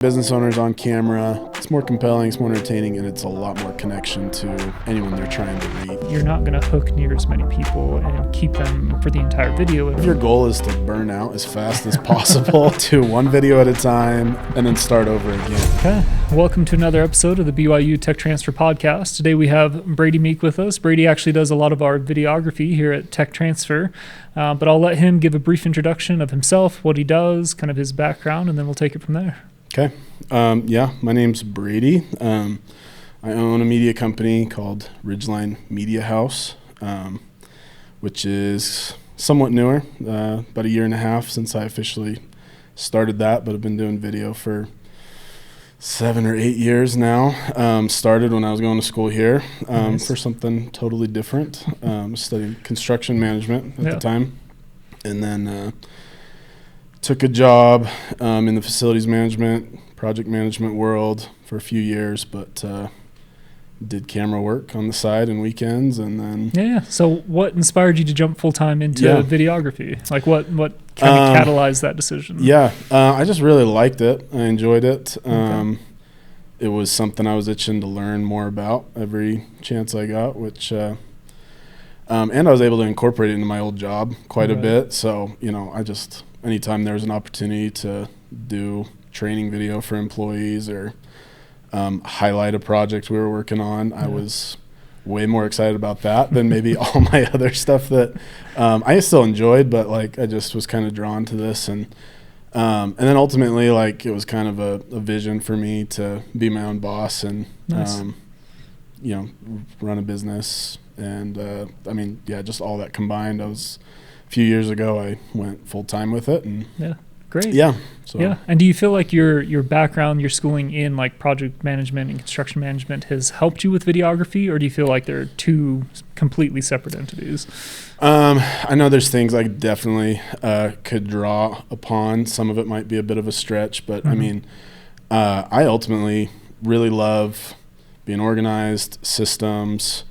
Business owners on camera, it's more compelling, it's more entertaining, and it's a lot more connection to anyone they're trying to reach. You're not going to hook near as many people and keep them for the entire video. If your goal is to burn out as fast as possible, do one video at a time and then start over again. Okay, welcome to another episode of the BYU Tech Transfer Podcast. Today we have Brady Meek with us. Brady actually does a lot of our videography here at Tech Transfer, but I'll let him give a brief introduction of himself, what he does, kind of his background, and then we'll take it from there. Okay. My name's Brady. I own a media company called Ridgeline Media House, which is somewhat newer, about a year and a half since I officially started that, but I've been doing video for 7 or 8 years now. Started when I was going to school here for something totally different. Studying construction management at the time, and then took a job in the facilities management, project management world for a few years, but did camera work on the side and weekends, and then... Yeah. So what inspired you to jump full-time into videography? Like what kind of catalyzed that decision? I just really liked it. I enjoyed it. It was something I was itching to learn more about every chance I got, which... and I was able to incorporate it into my old job quite a bit. So, anytime there was an opportunity to do training video for employees or highlight a project we were working on, I was way more excited about that than maybe all my other stuff that I still enjoyed, but I just was kind of drawn to this. And then ultimately, it was kind of a vision for me to be my own boss and, run a business. And just all that combined, a few years ago, I went full time with it. And great. So. And do you feel like your background, your schooling in project management and construction management has helped you with videography, or do you feel like they're two completely separate entities? I know there's things I definitely could draw upon. Some of it might be a bit of a stretch, but I ultimately really love being organized, systems.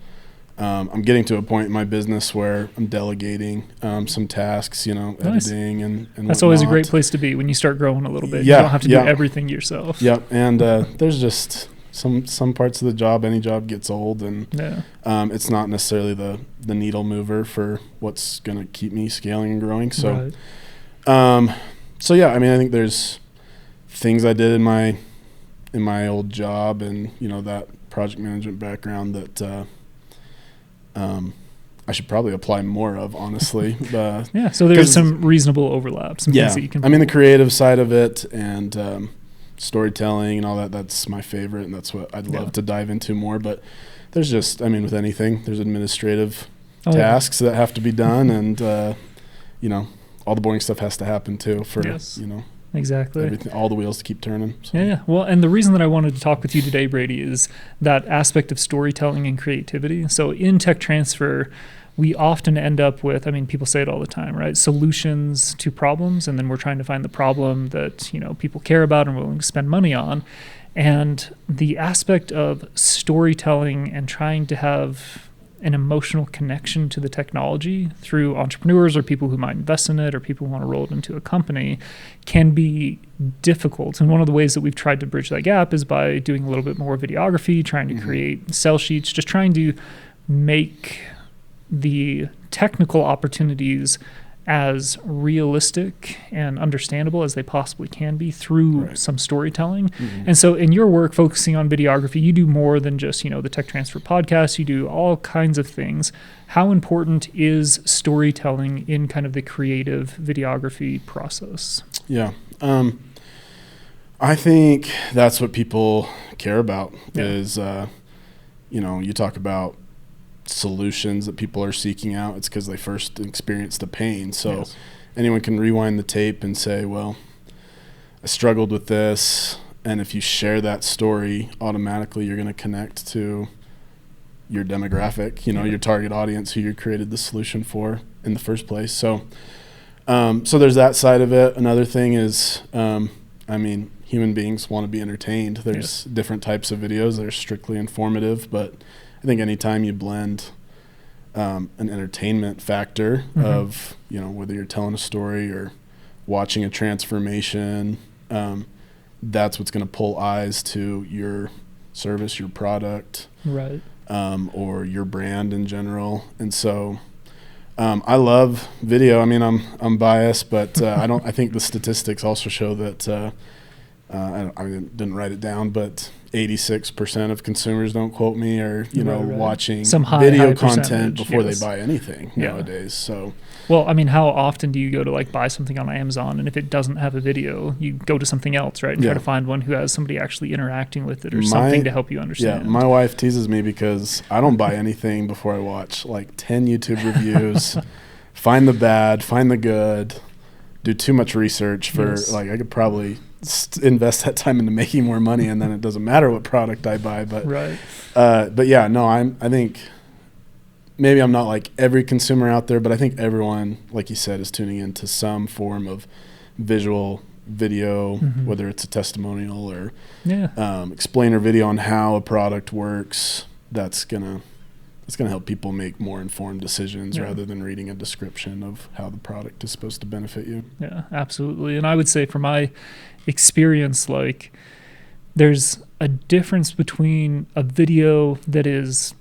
I'm getting to a point in my business where I'm delegating some tasks, editing and that's whatnot. always a great place to be when you start growing a little bit. You don't have to do everything yourself. Yep, and there's just some parts of the job, any job gets old, and it's not necessarily the needle mover for what's going to keep me scaling and growing. So, I think there's things I did in my old job and, that project management background that I should probably apply more of, honestly. So there's some reasonable overlaps. Things that you can the creative side of it and storytelling and all that, that's my favorite, and that's what I'd love to dive into more. But there's just, with anything, there's administrative tasks that have to be done, and, all the boring stuff has to happen too for, Exactly. everything, all the wheels to keep turning. So. Well, and the reason that I wanted to talk with you today, Brady, is that aspect of storytelling and creativity. So in tech transfer, we often end up with, people say it all the time, right? Solutions to problems, and then we're trying to find the problem that, people care about and are willing to spend money on. And the aspect of storytelling and trying to have an emotional connection to the technology through entrepreneurs or people who might invest in it or people who want to roll it into a company can be difficult. And one of the ways that we've tried to bridge that gap is by doing a little bit more videography, trying to create sell sheets, just trying to make the technical opportunities as realistic and understandable as they possibly can be through some storytelling. And so in your work focusing on videography, you do more than just, the Tech Transfer Podcast. You do all kinds of things. How important is storytelling in kind of the creative videography process? I think that's what people care about is, you talk about solutions that people are seeking out. It's because they first experienced the pain. So anyone can rewind the tape and say, well, I struggled with this. And if you share that story, automatically you're going to connect to your demographic, your target audience who you created the solution for in the first place. So there's that side of it. Another thing is, human beings want to be entertained. There's different types of videos that are strictly informative, but I think anytime you blend an entertainment factor of, whether you're telling a story or watching a transformation, that's what's going to pull eyes to your service, your product, right, or your brand in general. And so I love video. I mean, I'm biased, but I think the statistics also show that I didn't write it down, but 86% of consumers, don't quote me, are watching some video high content before yes. they buy anything nowadays. So, well, I mean, how often do you go to like buy something on Amazon, and if it doesn't have a video, you go to something else, right, and try to find one who has somebody actually interacting with it or something to help you understand. Yeah, my wife teases me because I don't buy anything before I watch like 10 YouTube reviews, find the bad, find the good, do too much research for like I could probably invest that time into making more money, and then it doesn't matter what product I buy. But but yeah, no, I think maybe I'm not like every consumer out there, but I think everyone, like you said, is tuning into some form of visual video, whether it's a testimonial or explainer video on how a product works. That's gonna help people make more informed decisions rather than reading a description of how the product is supposed to benefit you. Yeah, absolutely. And I would say from my experience, like there's a difference between a video that is,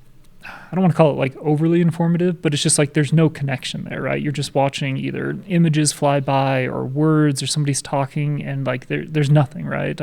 I don't want to call it like overly informative, but it's just like there's no connection there, right? You're just watching either images fly by or words or somebody's talking, and like there's nothing, right?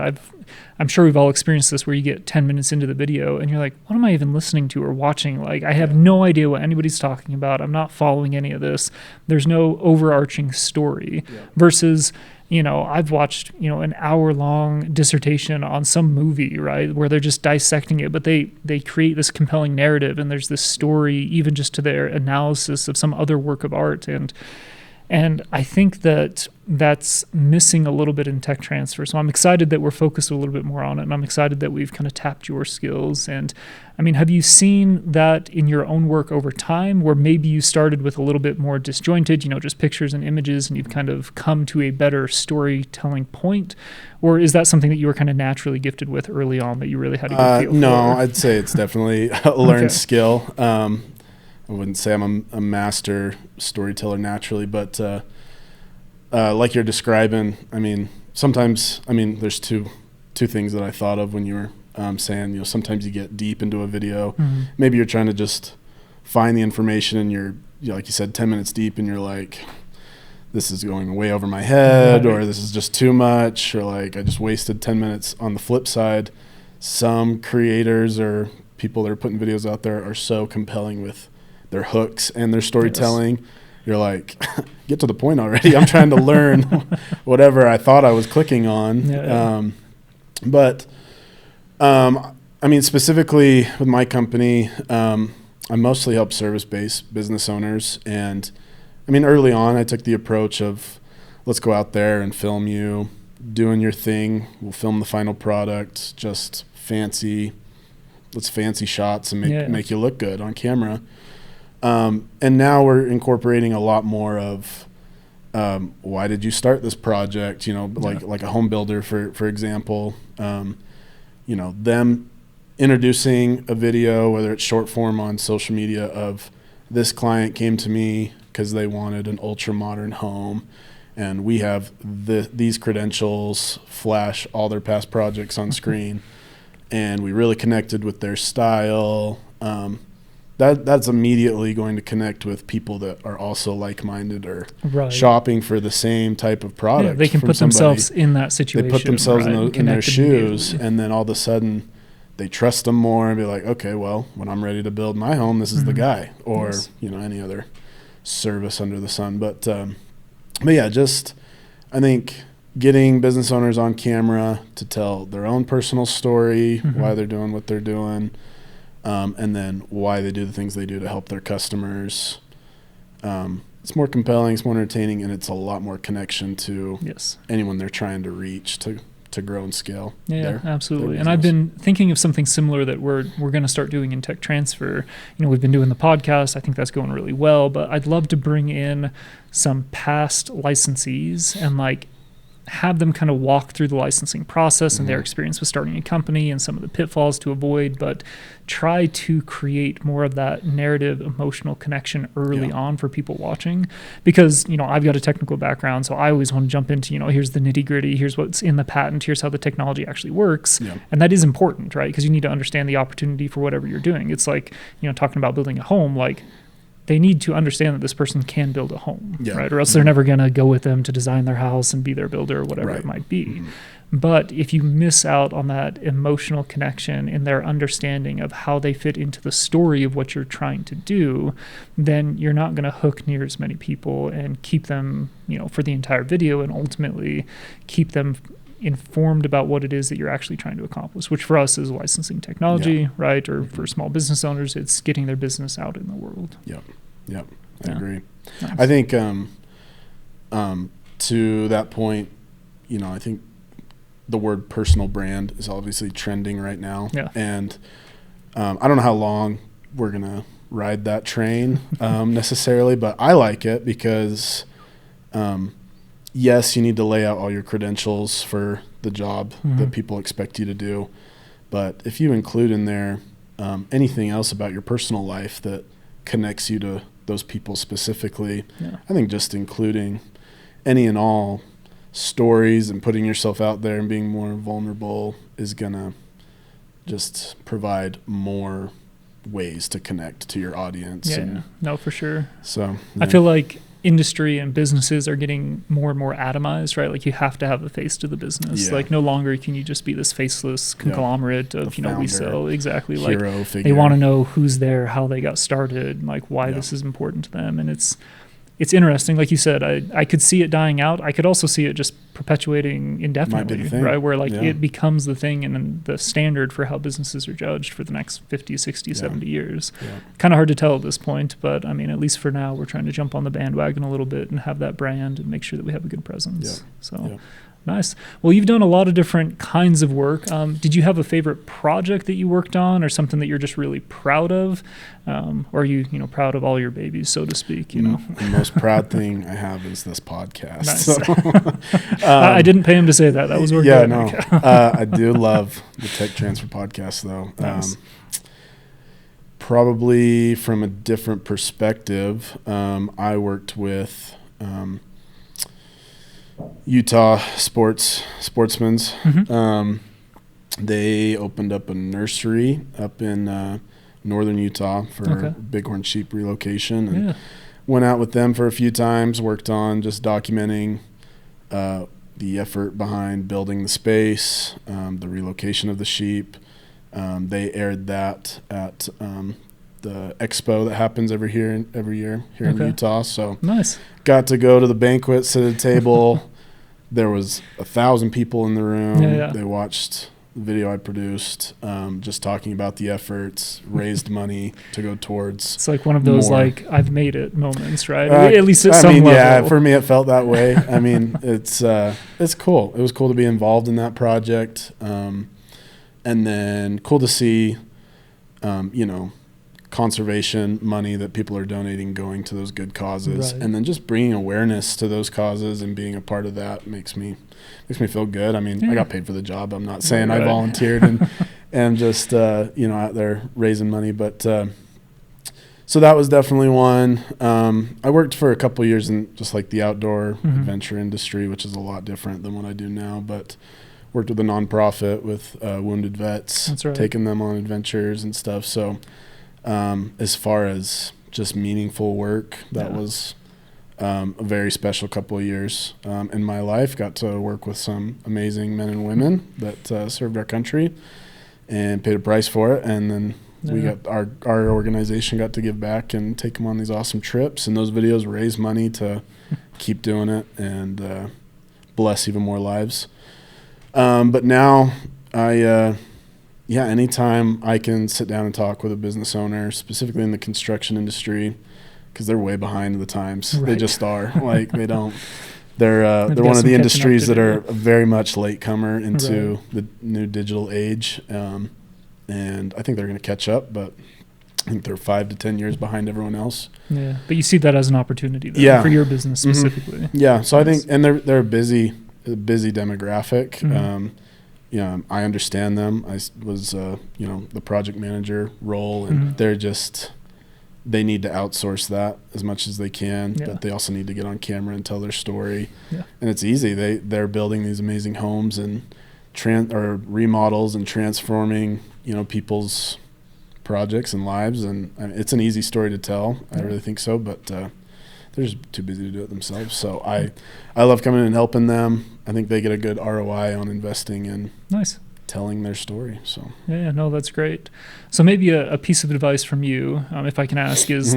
I'm sure we've all experienced this where you get 10 minutes into the video and you're like, what am I even listening to or watching? Like I have no idea what anybody's talking about. I'm not following any of this. There's no overarching story versus I've watched, an hour-long dissertation on some movie, right, where they're just dissecting it, but they create this compelling narrative, and there's this story even just to their analysis of some other work of art. And I think that's missing a little bit in tech transfer. So I'm excited that we're focused a little bit more on it, and I'm excited that we've kind of tapped your skills. And I mean, have you seen that in your own work over time, where maybe you started with a little bit more disjointed, just pictures and images, and you've kind of come to a better storytelling point? Or is that something that you were kind of naturally gifted with early on that you really had a good feel for? No, I'd say it's definitely a learned skill. I wouldn't say I'm a master storyteller naturally, but like you're describing, I mean, sometimes, there's two things that I thought of when you were saying, sometimes you get deep into a video. Maybe you're trying to just find the information and you're like you said, 10 minutes deep, and you're like, this is going way over my head, or this is just too much, or like I just wasted 10 minutes. On the flip side, some creators or people that are putting videos out there are so compelling with their hooks and their storytelling. You're like, get to the point already. I'm trying to learn whatever I thought I was clicking on. But specifically with my company, I mostly help service-based business owners. And early on, I took the approach of, let's go out there and film you doing your thing. We'll film the final product, just fancy shots and make you look good on camera. And now we're incorporating a lot more of why did you start this project? Like a home builder, for example. Them introducing a video, whether it's short form on social media, of this client came to me because they wanted an ultra modern home, and we have these credentials, flash all their past projects on screen, and we really connected with their style. That's immediately going to connect with people that are also like-minded or shopping for the same type of product. Yeah, they can put themselves in that situation. They put themselves in their shoes, and then all of a sudden they trust them more and be like, okay, well, when I'm ready to build my home, this is the guy, or any other service under the sun. But yeah, just I think getting business owners on camera to tell their own personal story, why they're doing what they're doing. And then why they do the things they do to help their customers. It's more compelling, it's more entertaining, and it's a lot more connection to anyone they're trying to reach to grow and scale. Yeah, absolutely. And I've been thinking of something similar that we're going to start doing in tech transfer. We've been doing the podcast. I think that's going really well, but I'd love to bring in some past licensees and like have them kind of walk through the licensing process and their experience with starting a company and some of the pitfalls to avoid, but try to create more of that narrative, emotional connection early on for people watching. Because, I've got a technical background, so I always want to jump into, here's the nitty gritty, here's what's in the patent, here's how the technology actually works. Yeah. And that is important, right? Because you need to understand the opportunity for whatever you're doing. It's like, talking about building a home, like, they need to understand that this person can build a home, right? Or else they're never going to go with them to design their house and be their builder or whatever it might be. But if you miss out on that emotional connection in their understanding of how they fit into the story of what you're trying to do, then you're not going to hook near as many people and keep them, for the entire video, and ultimately keep them informed about what it is that you're actually trying to accomplish, which for us is licensing technology, right? Or for small business owners, it's getting their business out in the world. Yep. I agree. Nice. I think to that point, I think the word personal brand is obviously trending right now. Yeah. And I don't know how long we're going to ride that train necessarily, but I like it because yes, you need to lay out all your credentials for the job that people expect you to do. But if you include in there anything else about your personal life that connects you to those people specifically, I think just including any and all stories and putting yourself out there and being more vulnerable is going to just provide more ways to connect to your audience. No, for sure. So I feel like industry and businesses are getting more and more atomized, right? Like you have to have a face to the business. Like no longer can you just be this faceless conglomerate of, we sell exactly like figure. They want to know who's there, how they got started, like why this is important to them. And it's interesting. Like you said, I could see it dying out. I could also see it just perpetuating indefinitely, right? Where like it becomes the thing and the standard for how businesses are judged for the next 50, 60, 70 years. Kind of hard to tell at this point, but I mean, at least for now, we're trying to jump on the bandwagon a little bit and have that brand and make sure that we have a good presence. Nice. Well, you've done a lot of different kinds of work. Did you have a favorite project that you worked on or something that you're just really proud of? Or are you, proud of all your babies, so to speak, The most proud thing I have is this podcast. Nice. So, I didn't pay him to say that. That was working. Yeah, no. I do love the Tech Transfer Podcast, though. Nice. Probably from a different perspective, I worked with Utah sportsmen's. They opened up a nursery up in northern Utah for bighorn sheep relocation, and went out with them for a few times, worked on just documenting the effort behind building the space, the relocation of the sheep. They aired that at the expo that happens every year here in Utah. So nice. Got to go to the banquet, sit at a table. There was 1,000 people in the room. They watched the video I produced, just talking about the efforts, raised money to go towards. It's like one of those like I've made it moments, right? At least at some level. Yeah, for me it felt that way. I mean, it's cool. It was cool to be involved in that project, and then cool to see, conservation money that people are donating going to those good causes, and then just bringing awareness to those causes and being a part of that makes me feel good. I mean, I got paid for the job. I'm not saying I volunteered and just out there raising money, but so that was definitely one. I worked for a couple of years in just like the outdoor adventure industry, which is a lot different than what I do now, but worked with a nonprofit with wounded vets, taking them on adventures and stuff. So as far as just meaningful work, that was a very special couple of years in my life. Got to work with some amazing men and women that served our country and paid a price for it. And then we got our organization got to give back and take them on these awesome trips. And those videos raise money to keep doing it and bless even more lives. But now anytime I can sit down and talk with a business owner, specifically in the construction industry, because they're way behind the times. They just are. Like they don't. They're one of the industries that are very much latecomer into the new digital age, and I think they're going to catch up. But I think they're 5 to 10 years behind everyone else. Yeah, but you see that as an opportunity, though, for your business specifically. Yeah, so I think, and they're busy a busy demographic. I understand them. I was, the project manager role, and they need to outsource that as much as they can, but they also need to get on camera and tell their story. Yeah. And it's easy. They're building these amazing homes and or remodels and transforming, people's projects and lives. And it's an easy story to tell. I really think so, but they're just too busy to do it themselves. So I love coming in and helping them. I think they get a good ROI on investing in telling their story. So no, that's great. So maybe a piece of advice from you, if I can ask, is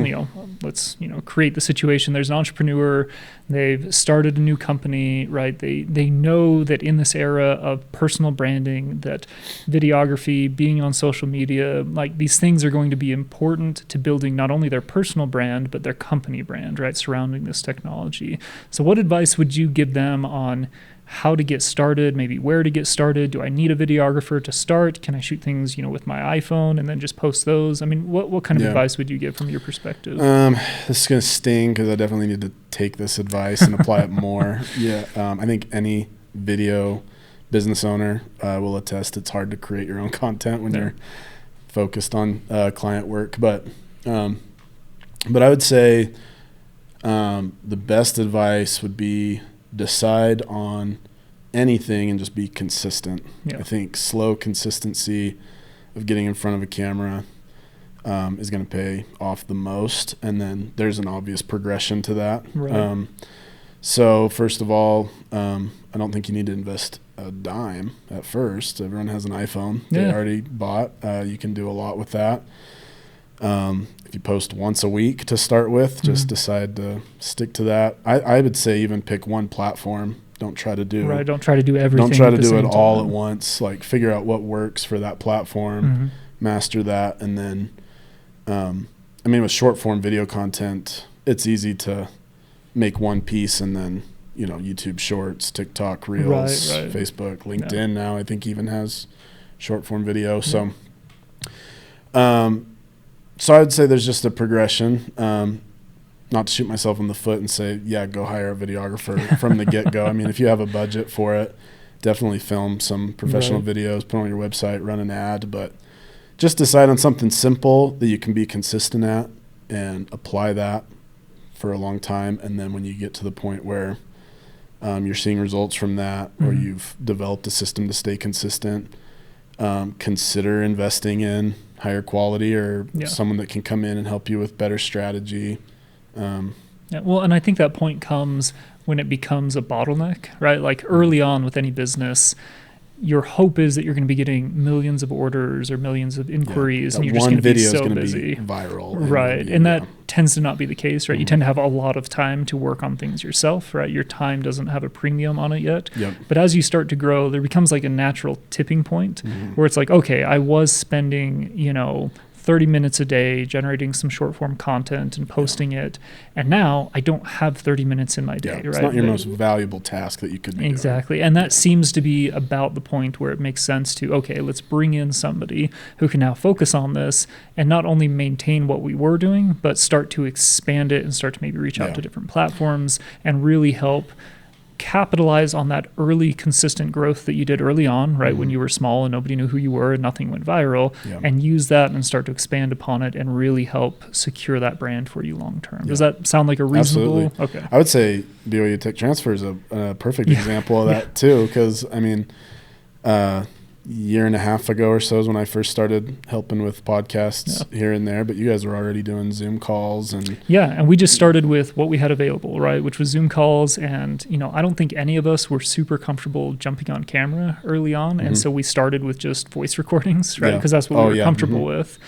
let's create the situation. There's an entrepreneur. They've started a new company, right? They know that in this era of personal branding, that videography, being on social media, like these things are going to be important to building not only their personal brand but their company brand, right, surrounding this technology. So what advice would you give them on how to get started, maybe where to get started? Do I need a videographer to start? Can I shoot things, with my iPhone and then just post those? I mean, what kind of advice would you give from your perspective? This is going to sting because I definitely need to take this advice and apply it more. I think any video business owner will attest it's hard to create your own content when you're focused on client work. But I would say the best advice would be decide on anything and just be consistent. I think slow consistency of getting in front of a camera is going to pay off the most, and then there's an obvious progression to that. So first of all, I don't think you need to invest a dime at first. Everyone has an iPhone they already bought. You can do a lot with that. If you post once a week to start with, just decide to stick to that. I would say even pick one platform. Don't try to do everything. Don't try to do it all at once. Like figure out what works for that platform, master that, and then with short form video content, it's easy to make one piece and then YouTube Shorts, TikTok Reels, Facebook, LinkedIn now I think even has short form video. So So I would say there's just a progression, not to shoot myself in the foot and say, go hire a videographer from the get-go. I mean, if you have a budget for it, definitely film some professional videos, put on your website, run an ad, but just decide on something simple that you can be consistent at and apply that for a long time. And then when you get to the point where you're seeing results from that or you've developed a system to stay consistent, consider investing in higher quality or someone that can come in and help you with better strategy. Well, and I think that point comes when it becomes a bottleneck, right? Like early on with any business, your hope is that you're going to be getting millions of orders or millions of inquiries, and you're just going to be so busy. Be viral, right? And that tends to not be the case, right? You tend to have a lot of time to work on things yourself, right? Your time doesn't have a premium on it yet. But as you start to grow, there becomes like a natural tipping point where it's like, okay, I was spending, 30 minutes a day generating some short form content and posting it, and now I don't have 30 minutes in my day, right? It's not your most valuable task that you could be doing. And that seems to be about the point where it makes sense to, okay, let's bring in somebody who can now focus on this and not only maintain what we were doing, but start to expand it and start to maybe reach out to different platforms and really help capitalize on that early consistent growth that you did early on, right? When you were small and nobody knew who you were and nothing went viral, and use that and start to expand upon it and really help secure that brand for you long term. Does that sound like a reasonable? Absolutely. Okay. I would say BYU Tech Transfer is a perfect example of that too, because year and a half ago or so is when I first started helping with podcasts here and there, but you guys were already doing Zoom calls and we just started with what we had available, right, which was Zoom calls. And I don't think any of us were super comfortable jumping on camera early on, and so we started with just voice recordings, right, because that's what we were comfortable with.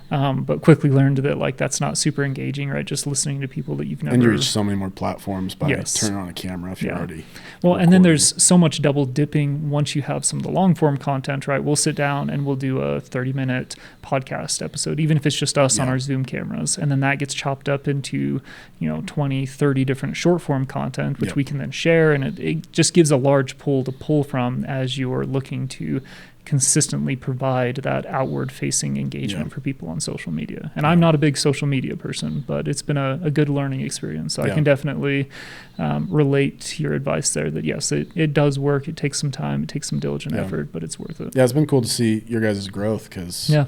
But quickly learned that that's not super engaging, right? Just listening to people that you've never. And you reach so many more platforms by turning on a camera if you're already. Well, recording. And then there's so much double dipping once you have some of the long form content, right? We'll sit down and we'll do a 30-minute podcast episode, even if it's just us on our Zoom cameras, and then that gets chopped up into 20, 30 different short form content, which we can then share, and it just gives a large pool to pull from as you're looking to consistently provide that outward facing engagement for people on social media. And I'm not a big social media person, but it's been a good learning experience. So I can definitely relate to your advice there that yes, it does work. It takes some time, it takes some diligent effort, but it's worth it. Yeah, it's been cool to see your guys' growth because you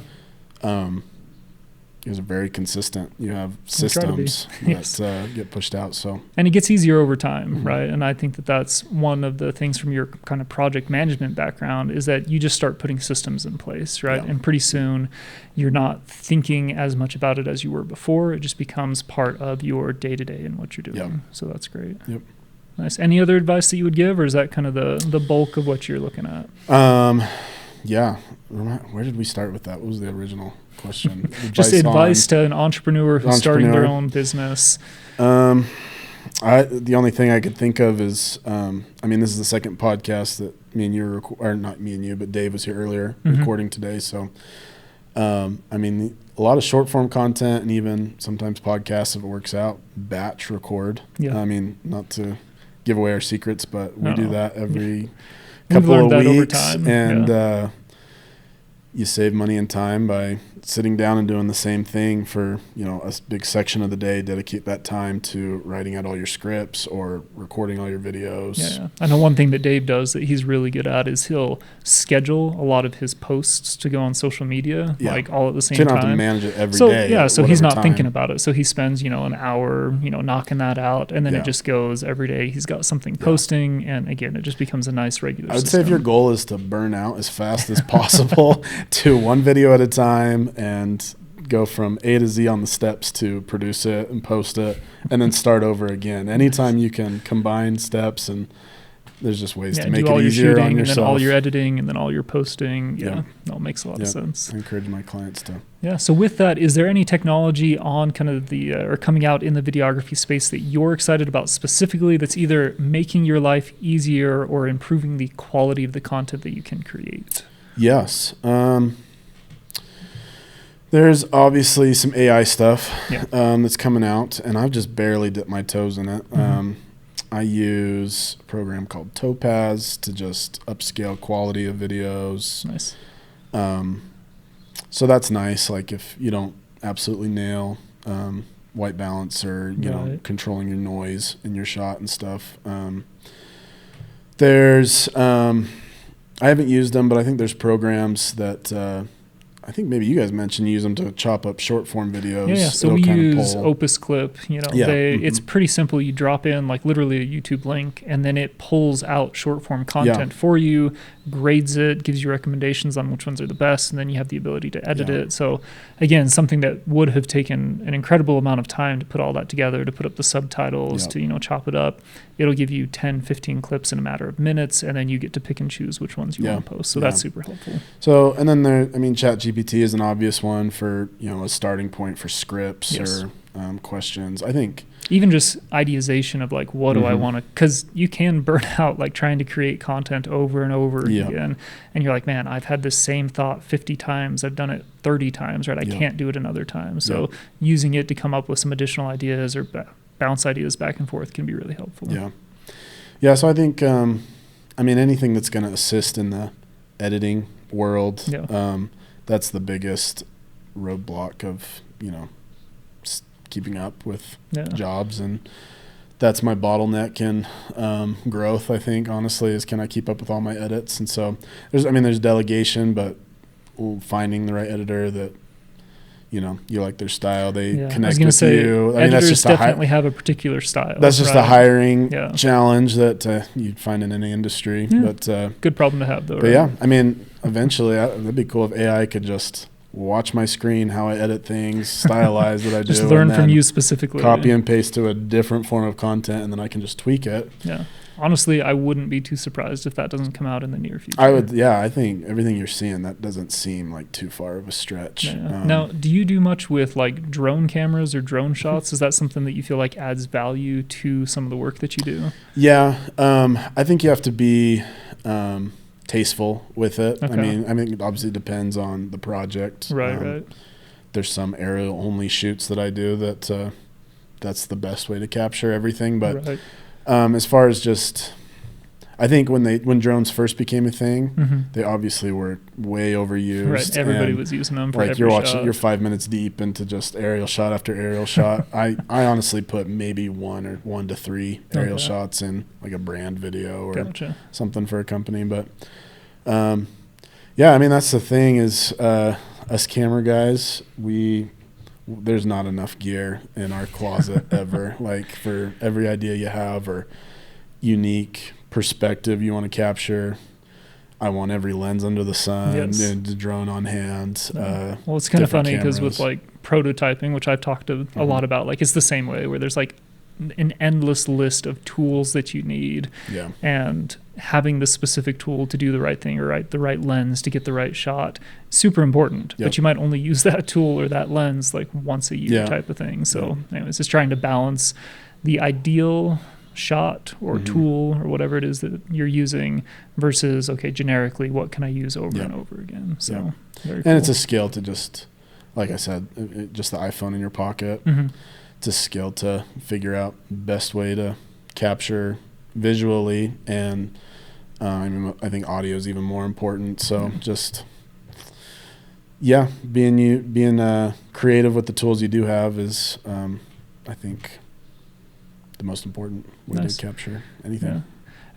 guys are very consistent. You have systems that get pushed out. So, and it gets easier over time, right? And I think that that's one of the things from your kind of project management background is that you just start putting systems in place, right? And pretty soon you're not thinking as much about it as you were before. It just becomes part of your day-to-day and what you're doing. So that's great. Nice. Any other advice that you would give, or is that kind of the bulk of what you're looking at? Where did we start with that? What was the original question? Just advice to an entrepreneur who's starting their own business. The only thing I could think of is, this is the second podcast that me and you or not me and you, but Dave was here earlier recording today. So, a lot of short form content and even sometimes podcasts, if it works out, batch record. Not to give away our secrets, but we do that every couple of weeks, and you save money and time by sitting down and doing the same thing for a big section of the day. Dedicate that time to writing out all your scripts or recording all your videos. I know one thing that Dave does that he's really good at is he'll schedule a lot of his posts to go on social media like all at the same time. You don't have to manage it every day. So he's not thinking about it. So he spends an hour knocking that out, and then it just goes every day. He's got something posting, and again, it just becomes a nice regular system. Say if your goal is to burn out as fast as possible to one video at a time and go from A to Z on the steps to produce it and post it and then start over again. Anytime you can combine steps, and there's just ways to make it easier on yourself. And then all your editing and then all your posting. It makes a lot of sense. I encourage my clients to. So with that, is there any technology on kind of the or coming out in the videography space that you're excited about specifically that's either making your life easier or improving the quality of the content that you can create? Yes. There's obviously some AI stuff that's coming out, and I've just barely dipped my toes in it. I use a program called Topaz to just upscale quality of videos. Nice. So that's nice. Like if you don't absolutely nail white balance or controlling your noise in your shot and stuff. There's I haven't used them, but I think there's programs that I think maybe you guys mentioned use them to chop up short form videos. So we use Opus Clip. It's pretty simple. You drop in like literally a YouTube link, and then it pulls out short form content for you, grades it, gives you recommendations on which ones are the best, and then you have the ability to edit it. So again, something that would have taken an incredible amount of time to put all that together, to put up the subtitles, to chop it up. It'll give you 10, 15 clips in a matter of minutes, and then you get to pick and choose which ones you want to post. So that's super helpful. So, and then ChatGPT is an obvious one for, a starting point for scripts or questions. I think even just ideation of like, what do I want to, because you can burn out like trying to create content over and over again. And you're like, man, I've had this same thought 50 times. I've done it 30 times, right? I can't do it another time. So using it to come up with some additional ideas or bounce ideas back and forth can be really helpful. So I think, anything that's going to assist in the editing world, that's the biggest roadblock of, keeping up with jobs. And that's my bottleneck in growth, I think, honestly, is can I keep up with all my edits? And so there's delegation, but finding the right editor that, you like their style, they connect with you. Editors definitely have a particular style. That's just a hiring challenge that you'd find in any industry. But good problem to have, though. But eventually, that'd be cool if AI could just watch my screen, how I edit things, stylize what I do. Just learn from you specifically. Copy and paste to a different form of content, and then I can just tweak it. Honestly, I wouldn't be too surprised if that doesn't come out in the near future. I would, I think everything you're seeing, that doesn't seem like too far of a stretch. Now, do you do much with like drone cameras or drone shots? Is that something that you feel like adds value to some of the work that you do? I think you have to be tasteful with it. Okay. It obviously depends on the project. Right. There's some aerial only shoots that I do that that's the best way to capture everything. But as far as just, I think when drones first became a thing, they obviously were way overused. Right, everybody was using them for like every you're watching, shot. you're 5 minutes deep into just aerial shot after aerial shot. I honestly put maybe 1 to 3 aerial shots in like a brand video or something for a company. But yeah, I mean that's the thing is us camera guys, there's not enough gear in our closet ever. Like for every idea you have or unique perspective you want to capture, I want every lens under the sun and the drone on hand. Well, it's kind of funny because with like prototyping, which I've talked a lot about, like it's the same way where there's like an endless list of tools that you need, and having the specific tool to do the right thing or the right lens to get the right shot, super important. But you might only use that tool or that lens like once a year type of thing. So anyways, just trying to balance the ideal shot or tool or whatever it is that you're using versus generically what can I use over and over again. So very cool. And it's a skill to just, like I said, just the iPhone in your pocket. It's a skill to figure out best way to capture visually, and I think audio is even more important. So just being creative with the tools you do have is I think the most important way to capture anything.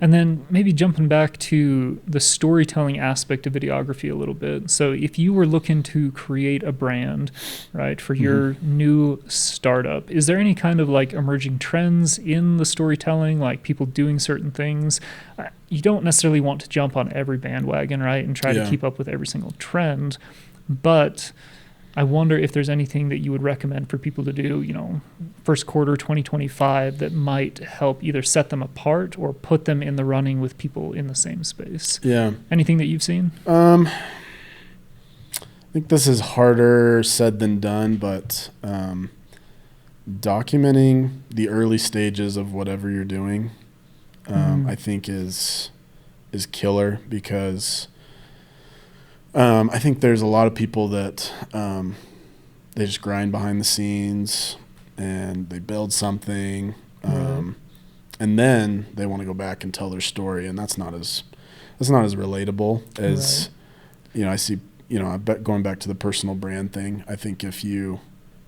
And then maybe jumping back to the storytelling aspect of videography a little bit. So if you were looking to create a brand, right, for your new startup, is there any kind of like emerging trends in the storytelling, like people doing certain things? You don't necessarily want to jump on every bandwagon, right, and try to keep up with every single trend, but I wonder if there's anything that you would recommend for people to do, first quarter 2025 that might help either set them apart or put them in the running with people in the same space. Yeah. Anything that you've seen? I think this is harder said than done, but documenting the early stages of whatever you're doing, I think is killer because I think there's a lot of people that they just grind behind the scenes and they build something, and then they want to go back and tell their story, and that's not as relatable as I see. I bet going back to the personal brand thing, I think if you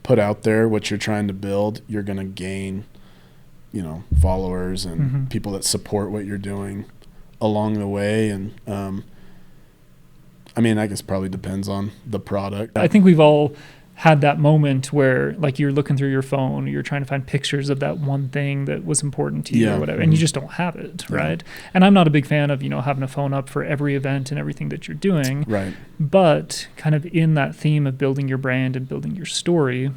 put out there what you're trying to build, you're going to gain followers and people that support what you're doing along the way. And I guess probably depends on the product. I think we've all had that moment where like you're looking through your phone, you're trying to find pictures of that one thing that was important to you or whatever, and you just don't have it, right? And I'm not a big fan of, having a phone up for every event and everything that you're doing. Right. But kind of in that theme of building your brand and building your story,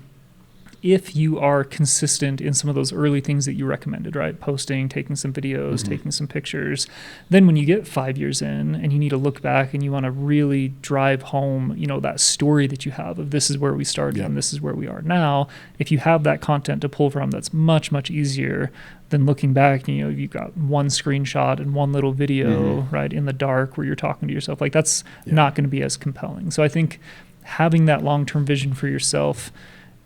if you are consistent in some of those early things that you recommended, right? Posting, taking some videos, taking some pictures, then when you get 5 years in and you need to look back and you want to really drive home, that story that you have of this is where we started and this is where we are now, if you have that content to pull from, that's much, much easier than looking back, you've got one screenshot and one little video, right, in the dark where you're talking to yourself. Like that's not going to be as compelling. So I think having that long-term vision for yourself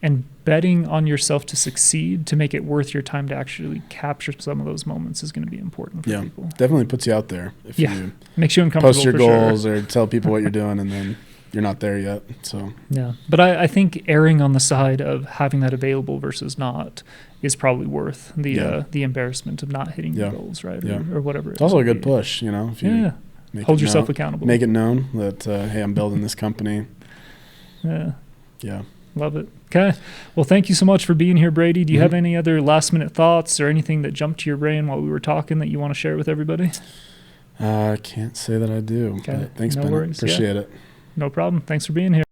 and betting on yourself to succeed, to make it worth your time to actually capture some of those moments is going to be important for people. Definitely puts you out there. If you makes you uncomfortable. Post your goals or tell people what you're doing and then you're not there yet. So but I think erring on the side of having that available versus not is probably worth the embarrassment of not hitting your goals, right? Or whatever. It's also a good push, if you hold yourself accountable. Make it known that, hey, I'm building this company. Yeah. Love it. Okay. Well, thank you so much for being here, Brady. Do you have any other last minute thoughts or anything that jumped to your brain while we were talking that you want to share with everybody? I can't say that I do. Okay. But thanks, no Bennett. worries. Appreciate it. No problem. Thanks for being here.